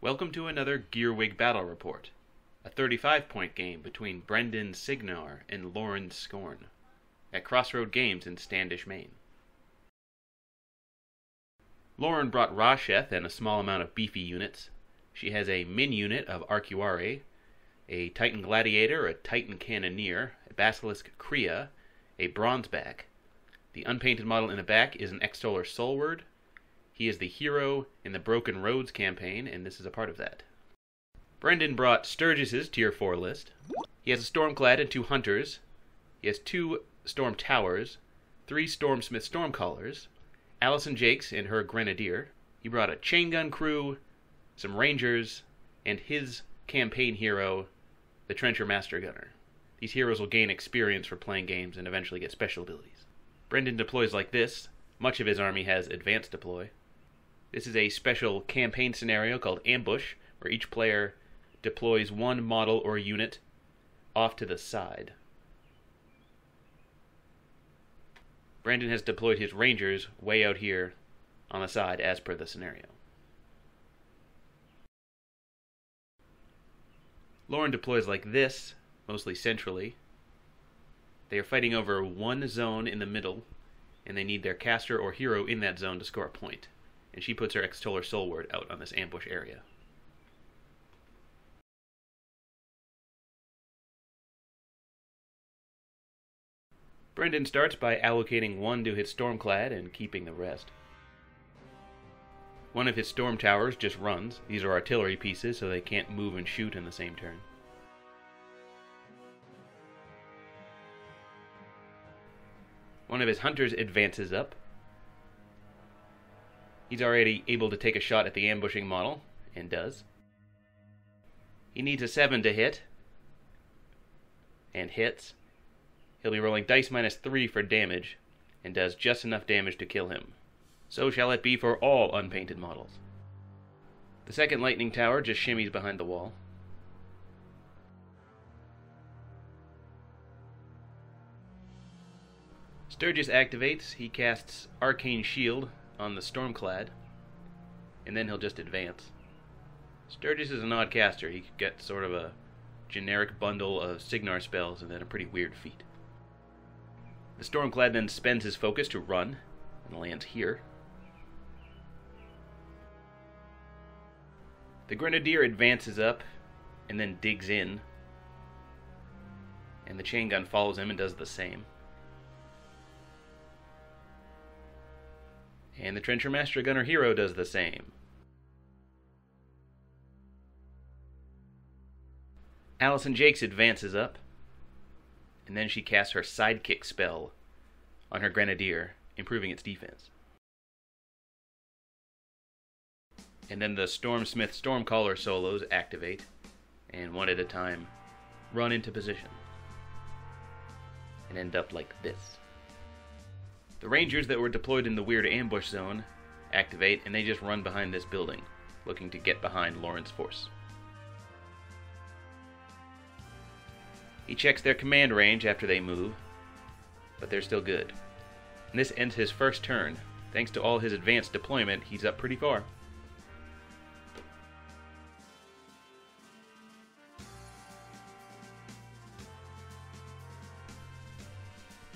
Welcome to another Gearwig Battle Report, a 35-point game between Brenden Cygnar and Skorne at Crossroad Games in Standish, Maine. Lauren brought Rasheth and a small amount of beefy units. She has a min unit of Arcuare, a Titan Gladiator, a Titan Cannoneer, a Basilisk Krea, a Bronzeback. The unpainted model in the back is an Extoller Soulward. He is the hero in the Broken Roads campaign, and this is a part of that. Brenden brought Sturgis's Tier 4 list. He has a Stormclad and 2 Hunters. He has 2 Storm Towers, 3 Stormsmith Stormcallers, Allison Jakes and her Grenadier. He brought a Chain Gun crew, some Rangers, and his campaign hero, the Trencher Master Gunner. These heroes will gain experience for playing games and eventually get special abilities. Brenden deploys like this. Much of his army has advanced deploy. This is a special campaign scenario called Ambush, where each player deploys one model or unit off to the side. Brenden has deployed his Rangers way out here on the side as per the scenario. Lauren deploys like this, mostly centrally. They are fighting over one zone in the middle, and they need their caster or hero in that zone to score a point. And she puts her Extoller Soulward out on this ambush area. Brenden starts by allocating 1 to his Stormclad and keeping the rest. One of his Storm Towers just runs. These are artillery pieces, so they can't move and shoot in the same turn. One of his Hunters advances up. He's already able to take a shot at the ambushing model, and does. He needs a 7 to hit, and hits. He'll be rolling dice -3 for damage, and does just enough damage to kill him. So shall it be for all unpainted models. The second Lightning Tower just shimmies behind the wall. Sturgis activates. He casts Arcane Shield on the Stormclad, and then he'll just advance. Sturgis is an odd caster. He could get sort of a generic bundle of Cygnar spells and then a pretty weird feat. The Stormclad then spends his focus to run and lands here. The Grenadier advances up and then digs in, and the Chain Gun follows him and does the same. And the Trencher Master Gunner hero does the same. Allison Jakes advances up, and then she casts her Sidekick spell on her Grenadier, improving its defense. And then the Stormsmith Stormcaller solos activate, and one at a time run into position, and end up like this. The Rangers that were deployed in the weird ambush zone activate, and they just run behind this building, looking to get behind Lauren's force. He checks their command range after they move, but they're still good. And this ends his first turn. Thanks to all his advanced deployment, he's up pretty far.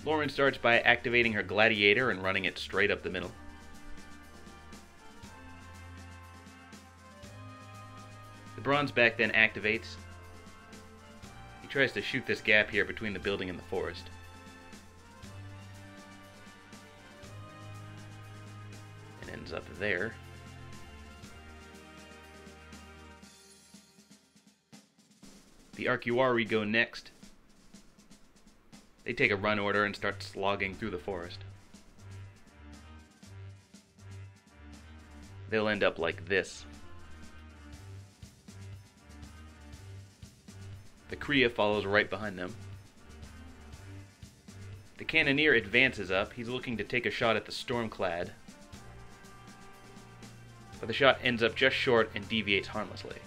Lauren starts by activating her Gladiator and running it straight up the middle. The Bronzeback then activates. He tries to shoot this gap here between the building and the forest. And ends up there. The Arcuari go next. They take a run order and start slogging through the forest. They'll end up like this. The Krea follows right behind them. The Cannoneer advances up. He's looking to take a shot at the Stormclad, but the shot ends up just short and deviates harmlessly.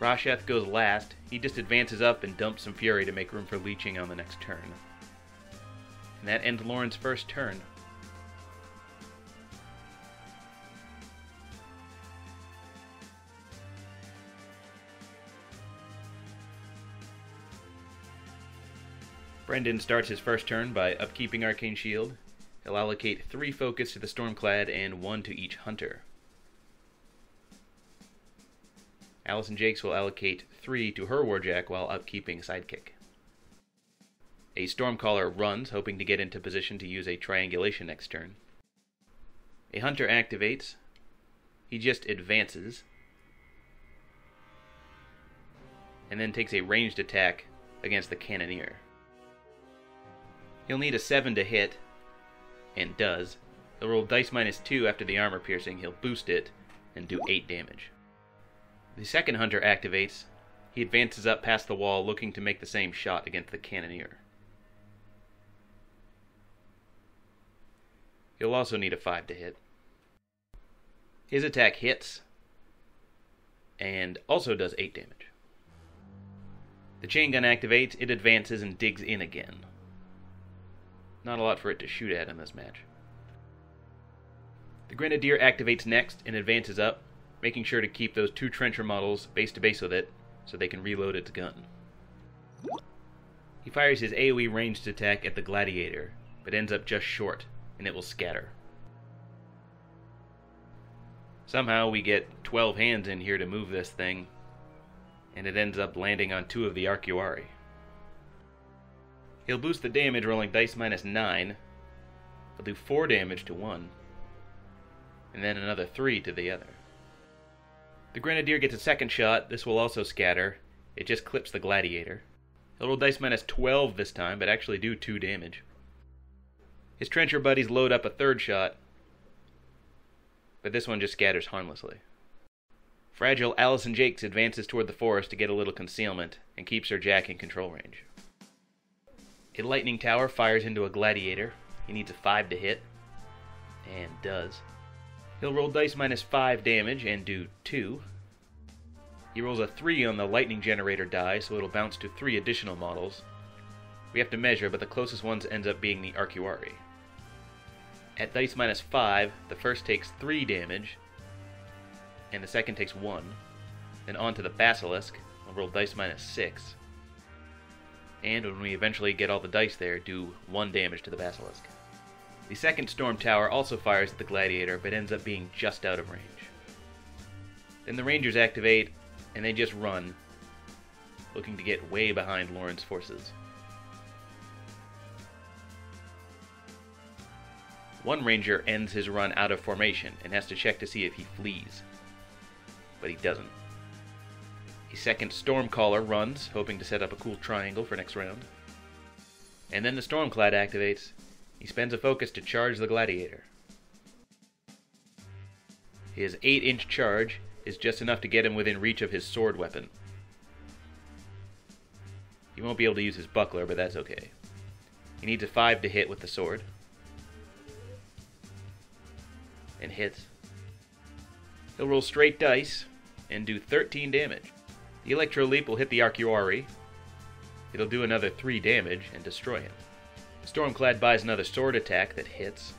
Rasheth goes last. He just advances up and dumps some fury to make room for leeching on the next turn. And that ends Lauren's first turn. Brenden starts his first turn by upkeeping Arcane Shield. He'll allocate 3 focus to the Stormclad and 1 to each Hunter. Allison Jakes will allocate 3 to her Warjack while upkeeping Sidekick. A Stormcaller runs, hoping to get into position to use a Triangulation next turn. A Hunter activates. He just advances, and then takes a ranged attack against the Cannoneer. He'll need a 7 to hit, and does. He'll roll dice -2 after the armor piercing. He'll boost it and do 8 damage. The second Hunter activates. He advances up past the wall, looking to make the same shot against the Cannoneer. He'll also need a 5 to hit. His attack hits, and also does 8 damage. The chain gun activates. It advances and digs in again. Not a lot for it to shoot at in this match. The Grenadier activates next and advances up, making sure to keep those 2 trencher models base to base with it so they can reload its gun. He fires his AoE ranged attack at the Gladiator, but ends up just short, and it will scatter. Somehow we get 12 hands in here to move this thing, and it ends up landing on 2 of the Arcuari. He'll boost the damage, rolling dice -9. He'll do 4 damage to one, and then another 3 to the other. The Grenadier gets a second shot. This will also scatter. It just clips the Gladiator. He'll roll dice -12 this time, but actually do 2 damage. His trencher buddies load up a third shot, but this one just scatters harmlessly. Fragile Allison Jakes advances toward the forest to get a little concealment and keeps her Jack in control range. A lightning tower fires into a Gladiator. He needs a 5 to hit, and does. He'll roll dice -5 damage and do 2. He rolls a 3 on the lightning generator die, so it'll bounce to 3 additional models. We have to measure, but the closest ones ends up being the Arcuari. At dice -5, the first takes 3 damage, and the second takes 1. Then on to the Basilisk. I'll roll dice -6. And when we eventually get all the dice there, do 1 damage to the Basilisk. The second Storm Tower also fires at the Gladiator, but ends up being just out of range. Then the Rangers activate, and they just run, looking to get way behind Lauren's forces. One Ranger ends his run out of formation and has to check to see if he flees, but he doesn't. A second Stormcaller runs, hoping to set up a cool triangle for next round. And then the Stormclad activates. He spends a focus to charge the Gladiator. His 8-inch charge is just enough to get him within reach of his sword weapon. He won't be able to use his buckler, but that's okay. He needs a 5 to hit with the sword. And hits. He'll roll straight dice and do 13 damage. The Electro Leap will hit the Arcuari. It'll do another 3 damage and destroy him. The Stormclad buys another sword attack that hits.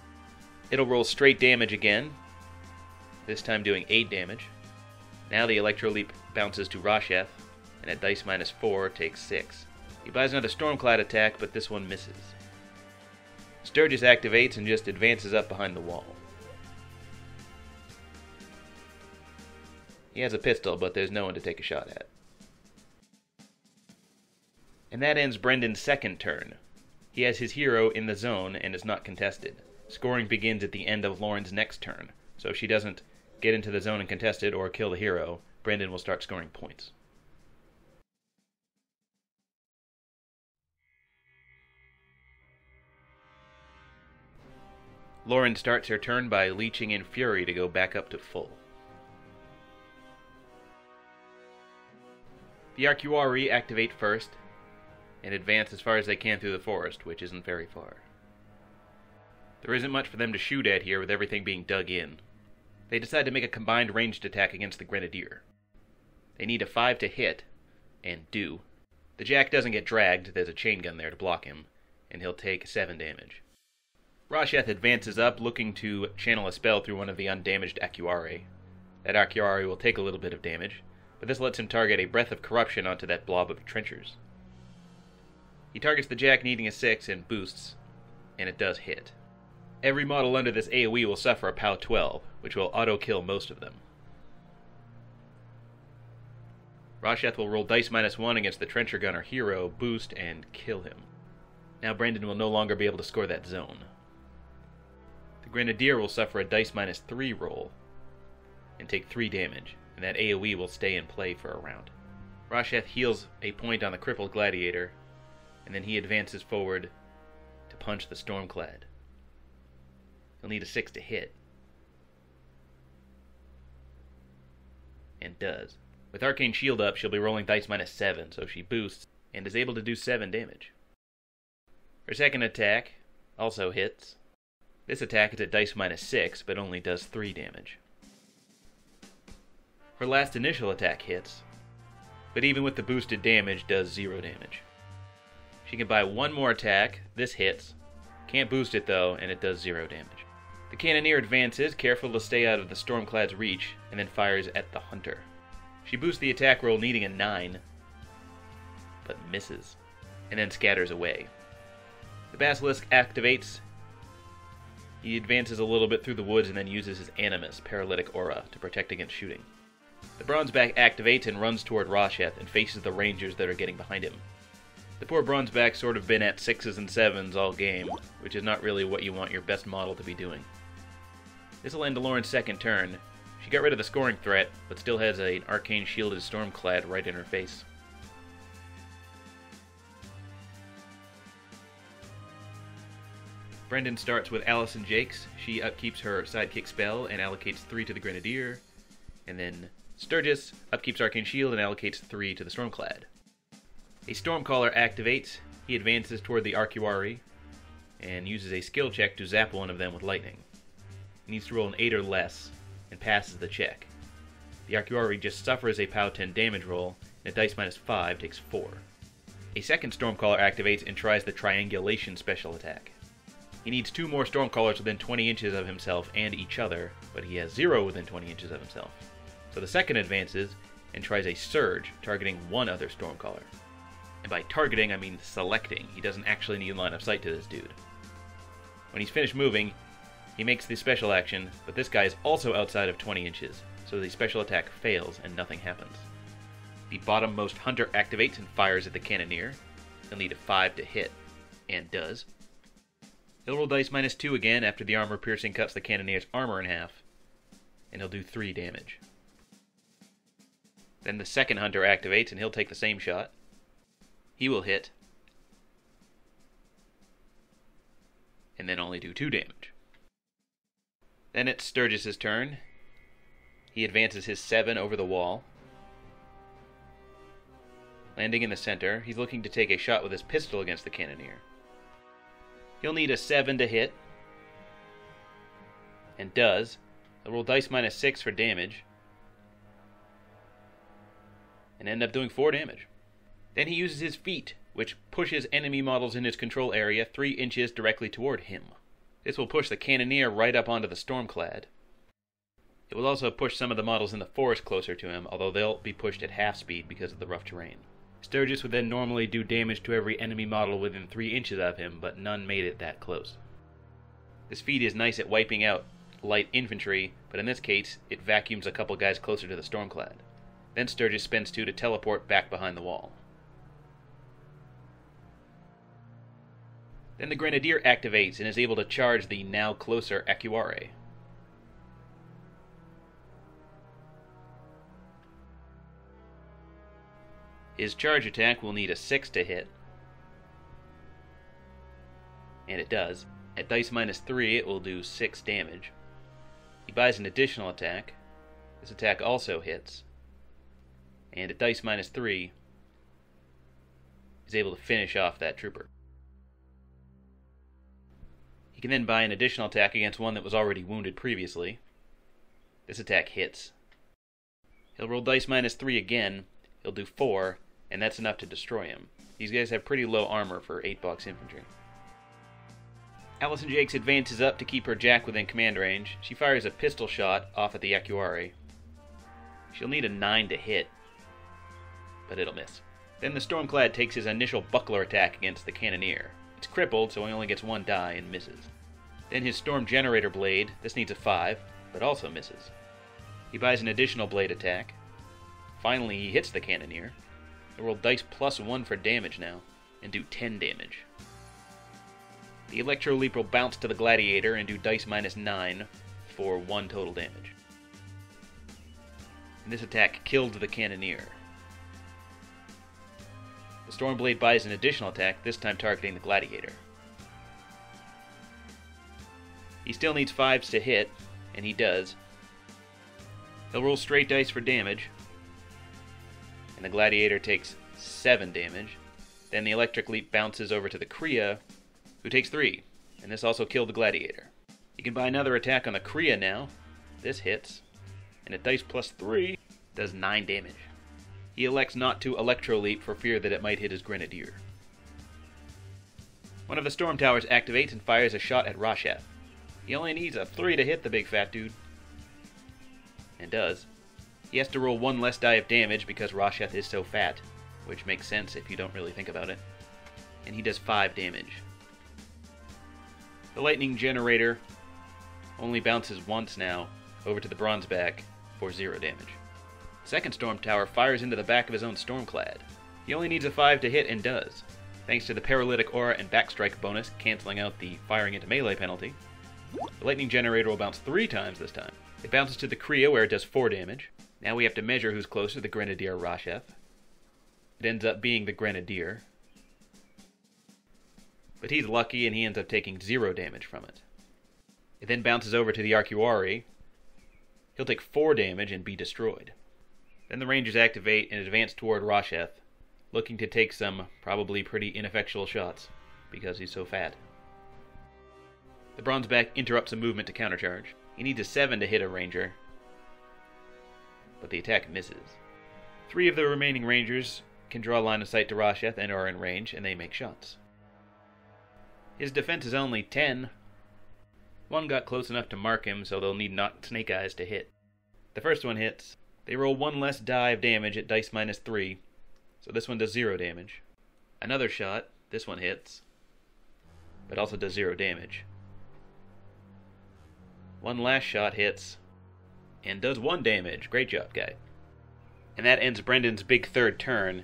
It'll roll straight damage again, this time doing 8 damage. Now the Electro Leap bounces to Rasheth, and at dice -4 takes 6. He buys another Stormclad attack, but this one misses. Sturgis activates and just advances up behind the wall. He has a pistol, but there's no one to take a shot at. And that ends Brenden's second turn. He has his hero in the zone and is not contested. Scoring begins at the end of Lauren's next turn, so if she doesn't get into the zone and contest it or kill the hero, Brenden will start scoring points. Lauren starts her turn by leeching in Fury to go back up to full. The Arcuari activate first, and advance as far as they can through the forest, which isn't very far. There isn't much for them to shoot at here with everything being dug in. They decide to make a combined ranged attack against the Grenadier. They need a 5 to hit, and do. The Jack doesn't get dragged, there's a chain gun there to block him, and he'll take 7 damage. Rasheth advances up, looking to channel a spell through one of the undamaged Arcuari. That Arcuari will take a little bit of damage, but this lets him target a Breath of Corruption onto that blob of trenchers. He targets the Jack needing a 6 and boosts, and it does hit. Every model under this AoE will suffer a POW 12, which will auto-kill most of them. Rasheth will roll dice -1 against the Trencher Gunner hero, boost, and kill him. Now Brenden will no longer be able to score that zone. The Grenadier will suffer a dice -3 roll and take 3 damage, and that AoE will stay in play for a round. Rasheth heals a point on the crippled gladiator, and then he advances forward to punch the Stormclad. He'll need a 6 to hit, and does. With Arcane Shield up, she'll be rolling dice -7, so she boosts and is able to do 7 damage. Her second attack also hits. This attack is at dice -6, but only does 3 damage. Her last initial attack hits, but even with the boosted damage, does 0 damage. She can buy one more attack, this hits, can't boost it though, and it does 0 damage. The Cannoneer advances, careful to stay out of the Stormclad's reach, and then fires at the Hunter. She boosts the attack roll needing a 9, but misses, and then scatters away. The Basilisk activates. He advances a little bit through the woods and then uses his Animus, Paralytic Aura, to protect against shooting. The Bronzeback activates and runs toward Rasheth and faces the Rangers that are getting behind him. The poor Bronzeback's sort of been at 6s and 7s all game, which is not really what you want your best model to be doing. This will end Lauren's second turn. She got rid of the scoring threat, but still has an arcane shielded Stormclad right in her face. Brenden starts with Allison Jakes. She upkeeps her sidekick spell and allocates 3 to the Grenadier. And then Sturgis upkeeps Arcane Shield and allocates 3 to the Stormclad. A Stormcaller activates. He advances toward the Arcuari and uses a skill check to zap one of them with lightning. He needs to roll an 8 or less and passes the check. The Arcuari just suffers a POW 10 damage roll, and a dice -5 takes 4. A second Stormcaller activates and tries the Triangulation special attack. He needs 2 more Stormcallers within 20 inches of himself and each other, but he has 0 within 20 inches of himself. So the second advances and tries a Surge, targeting one other Stormcaller. And by targeting, I mean selecting. He doesn't actually need line of sight to this dude. When he's finished moving, he makes the special action, but this guy is also outside of 20 inches, so the special attack fails and nothing happens. The bottommost Hunter activates and fires at the Cannoneer. He'll need a 5 to hit, and does. He'll roll dice -2 again after the armor piercing cuts the Cannoneer's armor in half, and he'll do 3 damage. Then the second Hunter activates and he'll take the same shot. He will hit, and then only do 2 damage. Then it's Sturgis' turn. He advances his 7 over the wall. Landing in the center, he's looking to take a shot with his pistol against the Cannoneer. He'll need a 7 to hit, and does. He'll roll dice -6 for damage, and end up doing 4 damage. Then he uses his feet, which pushes enemy models in his control area 3 inches directly toward him. This will push the Cannoneer right up onto the Stormclad. It will also push some of the models in the forest closer to him, although they'll be pushed at half speed because of the rough terrain. Sturgis would then normally do damage to every enemy model within 3 inches of him, but none made it that close. This feat is nice at wiping out light infantry, but in this case, it vacuums a couple guys closer to the Stormclad. Then Sturgis spends 2 to teleport back behind the wall. Then the Grenadier activates and is able to charge the now closer Arcuari. His charge attack will need a 6 to hit, and it does. At dice -3, it will do 6 damage. He buys an additional attack. This attack also hits, and at dice -3, he's able to finish off that trooper. He can then buy an additional attack against one that was already wounded previously. This attack hits. He'll roll dice -3 again. He'll do 4, and that's enough to destroy him. These guys have pretty low armor for 8-box infantry. Allison Jakes advances up to keep her Jack within command range. She fires a pistol shot off at the Arcuari. She'll need a 9 to hit, but it'll miss. Then the Stormclad takes his initial buckler attack against the Cannoneer. It's crippled, so he only gets one die and misses. Then his Storm Generator Blade, this needs a 5, but also misses. He buys an additional blade attack. Finally, he hits the Cannoneer. He'll roll dice +1 for damage now, and do 10 damage. The Electro Leap will bounce to the Gladiator and do dice -9 for 1 total damage. And this attack killed the Cannoneer. The Stormblade buys an additional attack, this time targeting the Gladiator. He still needs 5s to hit, and he does. He'll roll straight dice for damage, and the Gladiator takes 7 damage. Then the Electric Leap bounces over to the Kriya, who takes 3, and this also killed the Gladiator. You can buy another attack on the Kriya now. This hits, and at dice +3, does 9 damage. He elects not to Electro Leap for fear that it might hit his Grenadier. One of the Storm Towers activates and fires a shot at Rasheth. He only needs a 3 to hit the big fat dude. And does. He has to roll 1 less die of damage because Rasheth is so fat, which makes sense if you don't really think about it. And he does 5 damage. The Lightning Generator only bounces once now over to the Bronzeback for 0 damage. The second Storm Tower fires into the back of his own Stormclad. He only needs a 5 to hit and does, thanks to the Paralytic Aura and Backstrike bonus canceling out the firing into melee penalty. The Lightning Generator will bounce 3 times this time. It bounces to the Kriya where it does 4 damage. Now we have to measure who's closer, the Grenadier or Rasheth. It ends up being the Grenadier. But he's lucky and he ends up taking 0 damage from it. It then bounces over to the Arcuari. He'll take 4 damage and be destroyed. Then the Rangers activate and advance toward Rasheth, looking to take some probably pretty ineffectual shots, because he's so fat. The Bronzeback interrupts a movement to countercharge. He needs a 7 to hit a Ranger, but the attack misses. 3 of the remaining Rangers can draw line of sight to Rasheth and are in range, and they make shots. His defense is only 10. 1 got close enough to mark him, so they'll need not Snake Eyes to hit. The first one hits. They roll 1 less die of damage at dice -3, so this one does 0 damage. Another shot, this one hits, but also does 0 damage. 1 last shot hits, and does 1 damage. Great job, guy. And that ends Brenden's big third turn.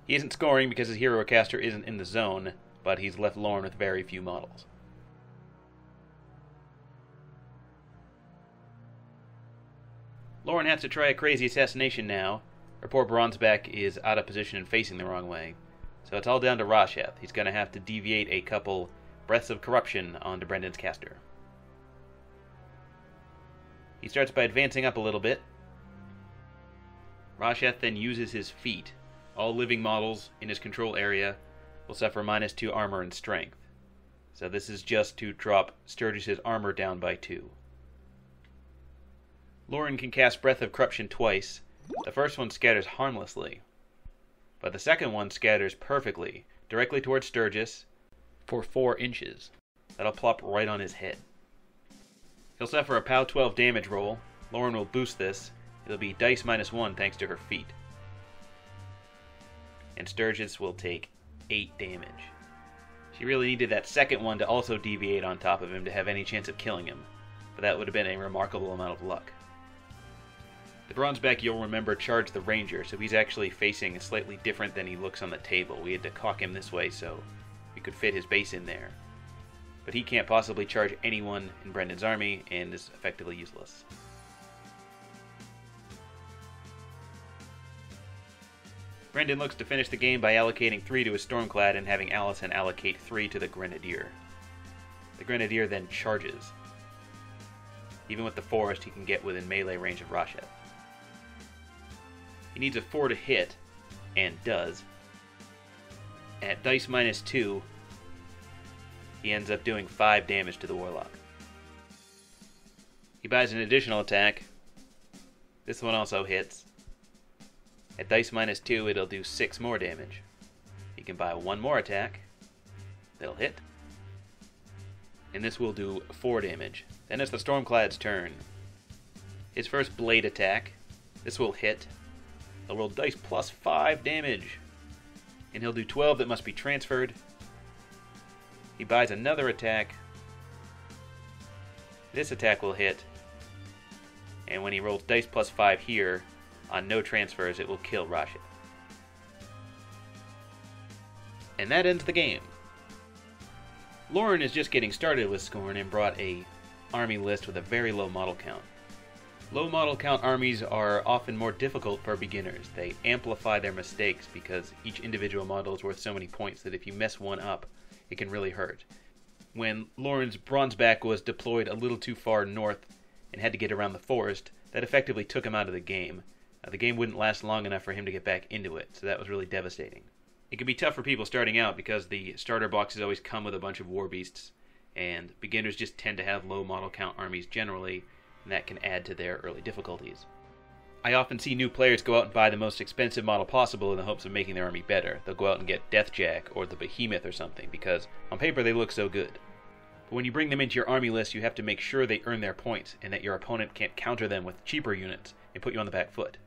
He isn't scoring because his hero caster isn't in the zone, but he's left Lorne with very few models. Lorne has to try a crazy assassination now. Her poor Bronzeback is out of position and facing the wrong way. So it's all down to Rasheth. He's going to have to deviate a couple Breaths of Corruption onto Brenden's caster. He starts by advancing up a little bit. Rasheth then uses his feet. All living models in his control area will suffer -2 armor and strength. So this is just to drop Sturgis' armor down by 2. Lauren can cast Breath of Corruption twice. The first one scatters harmlessly, but the second one scatters perfectly, directly towards Sturgis for 4 inches. That'll plop right on his head. He'll suffer a POW 12 damage roll. Lauren will boost this. It'll be dice -1 thanks to her feet. And Sturgis will take 8 damage. She really needed that second one to also deviate on top of him to have any chance of killing him, but that would have been a remarkable amount of luck. The Bronzeback, you'll remember, charged the Ranger, so he's actually facing slightly different than he looks on the table. We had to cock him this way so we could fit his base in there. But he can't possibly charge anyone in Brenden's army and is effectively useless. Brenden looks to finish the game by allocating 3 to his Stormclad and having Allison allocate 3 to the Grenadier. The Grenadier then charges. Even with the forest, he can get within melee range of Rasheth. He needs a 4 to hit, and does. At dice -2, he ends up doing 5 damage to the Warlock. He buys an additional attack. This one also hits. At dice -2, it'll do 6 more damage. He can buy 1 more attack. That'll hit. And this will do 4 damage. Then it's the Stormclad's turn. His first blade attack. This will hit. He'll roll dice plus 5 damage. And he'll do 12 that must be transferred. He buys another attack. This attack will hit. And when he rolls dice plus 5 here, on no transfers, it will kill Rasheth. And that ends the game. Lauren is just getting started with Skorne and brought a army list with a very low model count. Low model count armies are often more difficult for beginners. They amplify their mistakes because each individual model is worth so many points that if you mess one up, it can really hurt. When Lauren's Bronzeback was deployed a little too far north and had to get around the forest, that effectively took him out of the game. The game wouldn't last long enough for him to get back into it, so that was really devastating. It can be tough for people starting out because the starter boxes always come with a bunch of war beasts, and beginners just tend to have low model count armies generally, and that can add to their early difficulties. I often see new players go out and buy the most expensive model possible in the hopes of making their army better. They'll go out and get Deathjack or the Behemoth or something, because on paper they look so good. But when you bring them into your army list, you have to make sure they earn their points, and that your opponent can't counter them with cheaper units and put you on the back foot.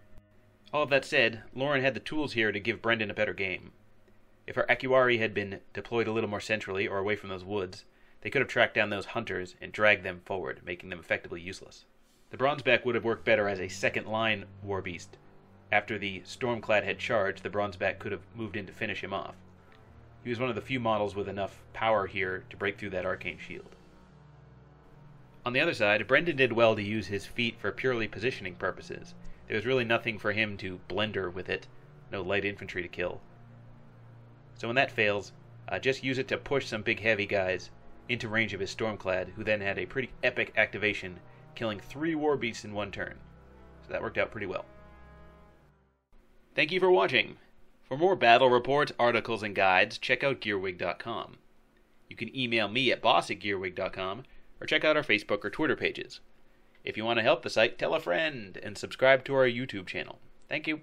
All of that said, Lauren had the tools here to give Brenden a better game. If our Acuari had been deployed a little more centrally or away from those woods, they could have tracked down those hunters and dragged them forward, making them effectively useless. The Bronzeback would have worked better as a second-line war beast. After the Stormclad had charged, the Bronzeback could have moved in to finish him off. He was one of the few models with enough power here to break through that arcane shield. On the other side, Brenden did well to use his feat for purely positioning purposes. There was really nothing for him to blender with it, no light infantry to kill. So when that fails, just use it to push some big heavy guys into range of his Stormclad, who then had a pretty epic activation, killing 3 war beasts in one turn. So that worked out pretty well. Thank you for watching. For more battle reports, articles, and guides, check out Gearwig.com. You can email me at boss@gearwig.com, or check out our Facebook or Twitter pages. If you want to help the site, tell a friend, and subscribe to our YouTube channel. Thank you.